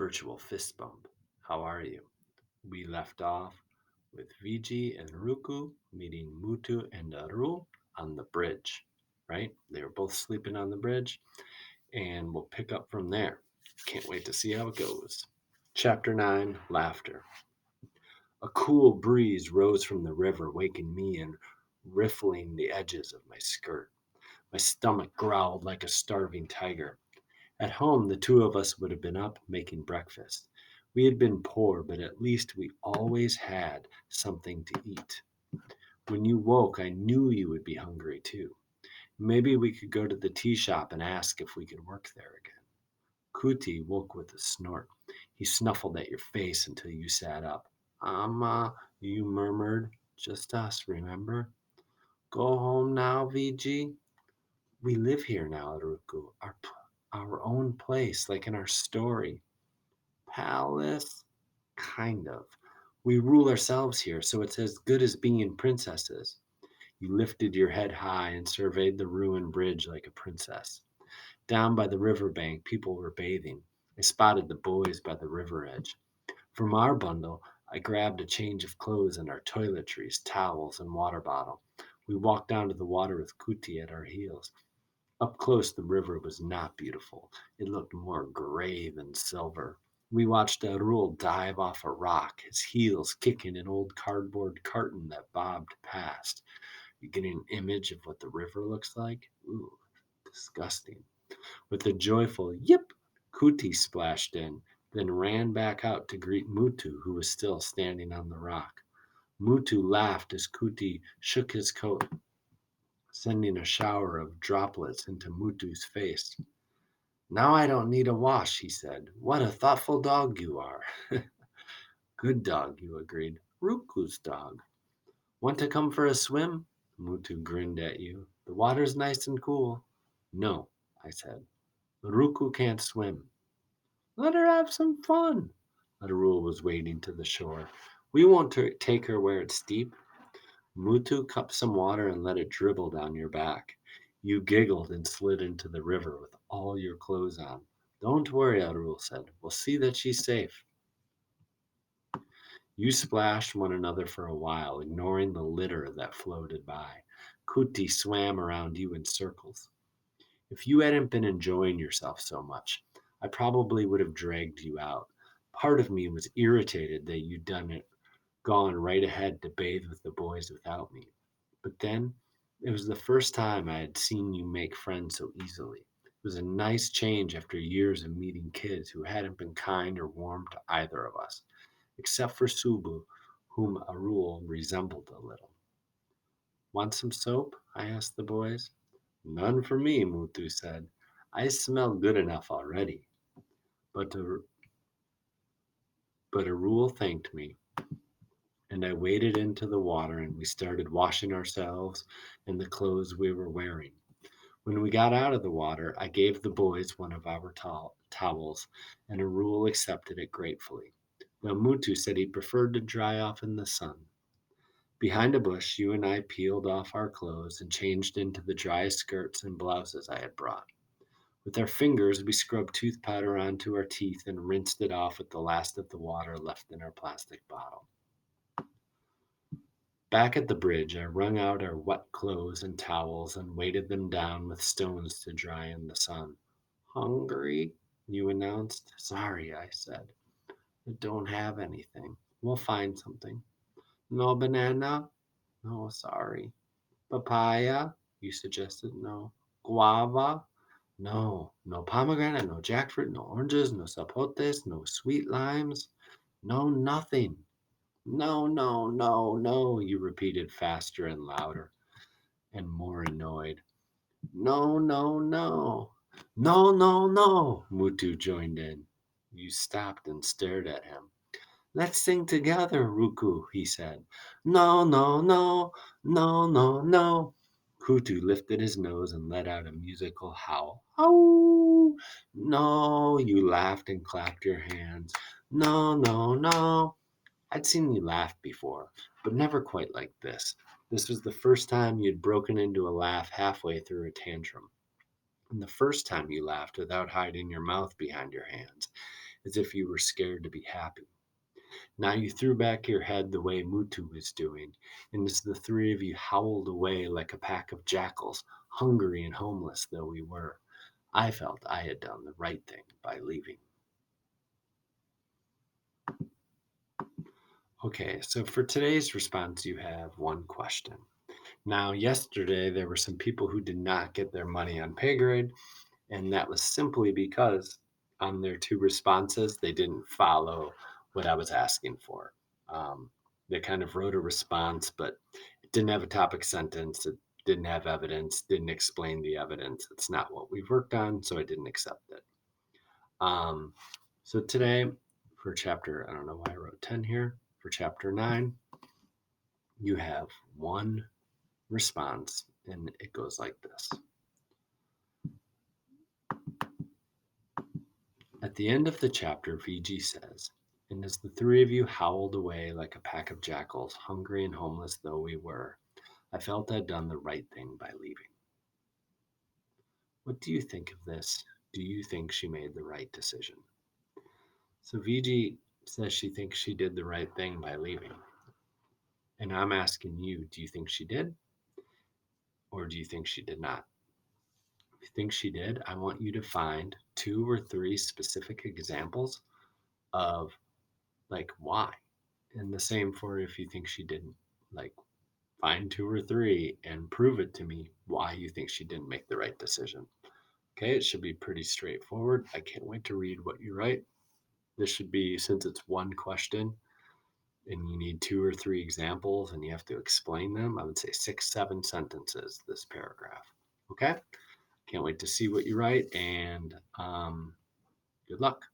Virtual fist bump. How are you? We left off with Viji and Ruku meeting Mutu and Arul on the bridge, right? They were both sleeping on the bridge, and we'll pick up from there. Can't wait to see how it goes. Chapter 9 Laughter. A cool breeze rose from the river, waking me and riffling the edges of my skirt. My stomach growled like a starving tiger. At home, the two of us would have been up making breakfast. We had been poor, but at least we always had something to eat. When you woke, I knew you would be hungry too. Maybe we could go to the tea shop and ask if we could work there again. Kuti woke with a snort. He snuffled at your face until you sat up. Amma, you murmured. Just us, remember? Go home now, Viji. We live here now, Ruku. Our own place, like in our story. Palace? Kind of. We rule ourselves here, so it's as good as being princesses. You lifted your head high and surveyed the ruined bridge like a princess. Down by the river bank, people were bathing. I spotted the boys by the river edge. From our bundle, I grabbed a change of clothes and our toiletries, towels, and water bottle. We walked down to the water with Kuti at our heels. Up close, the river was not beautiful. It looked more gray than silver. We watched Arul dive off a rock, his heels kicking an old cardboard carton that bobbed past. You get an image of what the river looks like? Ooh, disgusting. With a joyful yip, Kuti splashed in, then ran back out to greet Mutu, who was still standing on the rock. Mutu laughed as Kuti shook his coat, sending a shower of droplets into Mutu's face. Now I don't need a wash, he said. What a thoughtful dog you are. Good dog, you agreed. Ruku's dog. Want to come for a swim? Mutu grinned at you. The water's nice and cool. No, I said. Ruku can't swim. Let her have some fun. Arul was wading to the shore. We won't take her where it's steep. Mutu cupped some water and let it dribble down your back. You giggled and slid into the river with all your clothes on. Don't worry, Arul said. We'll see that she's safe. You splashed one another for a while, ignoring the litter that floated by. Kuti swam around you in circles. If you hadn't been enjoying yourself so much, I probably would have dragged you out. Part of me was irritated that you'd gone right ahead to bathe with the boys without me. But then, it was the first time I had seen you make friends so easily. It was a nice change after years of meeting kids who hadn't been kind or warm to either of us, except for Subu, whom Arul resembled a little. Want some soap? I asked the boys. None for me, Mutu said. I smell good enough already. But, but Arul thanked me, and I waded into the water and we started washing ourselves and the clothes we were wearing. When we got out of the water, I gave the boys one of our towels, and Arul accepted it gratefully. Now Mutu said he preferred to dry off in the sun. Behind a bush, you and I peeled off our clothes and changed into the dry skirts and blouses I had brought. With our fingers, we scrubbed tooth powder onto our teeth and rinsed it off with the last of the water left in our plastic bottle. Back at the bridge, I wrung out our wet clothes and towels and weighted them down with stones to dry in the sun. Hungry? You announced. Sorry, I said. I don't have anything. We'll find something. No banana? No, sorry. Papaya? You suggested. No. Guava? No. No pomegranate, no jackfruit, no oranges, no zapotes, no sweet limes. No, nothing. No, no, no, no, you repeated faster and louder and more annoyed. No, no, no. No, no, no, Mutu joined in. You stopped and stared at him. Let's sing together, Ruku, he said. No, no, no, no, no, no. Kutu lifted his nose and let out a musical howl. Oh, no, you laughed and clapped your hands. No, no, no. I'd seen you laugh before, but never quite like this. This was the first time you'd broken into a laugh halfway through a tantrum, and the first time you laughed without hiding your mouth behind your hands. as if you were scared to be happy. Now you threw back your head the way Mutu was doing, and as the three of you howled away like a pack of jackals, hungry and homeless though we were, I felt I had done the right thing by leaving. Okay, so for today's response, you have one question. Now, yesterday there were some people who did not get their money on pay grade, and that was simply because on their two responses, they didn't follow what I was asking for. Um, they kind of wrote a response, but it didn't have a topic sentence. It didn't have evidence, didn't explain the evidence. It's not what we've worked on, so I didn't accept it. Um, so today, for chapter, I don't know why I wrote 10 here, for chapter 9, you have one response, and it goes like this. At the end of the chapter, VG says, and as the three of you howled away like a pack of jackals, hungry and homeless though we were, I felt I'd done the right thing by leaving. What do you think of this? Do you think she made the right decision? So VG says she thinks she did the right thing by leaving. And I'm asking you, do you think she did? Or do you think she did not? If you think she did, I want you to find 2 or 3 specific examples of like why. And the same for if you think she didn't. Like find 2 or 3 and prove it to me why you think she didn't make the right decision. Okay, it should be pretty straightforward. I can't wait to read what you write. This should be, since it's one question and you need 2 or 3 examples and you have to explain them, I would say 6, 7 sentences, this paragraph. Okay, can't wait to see what you write, and good luck.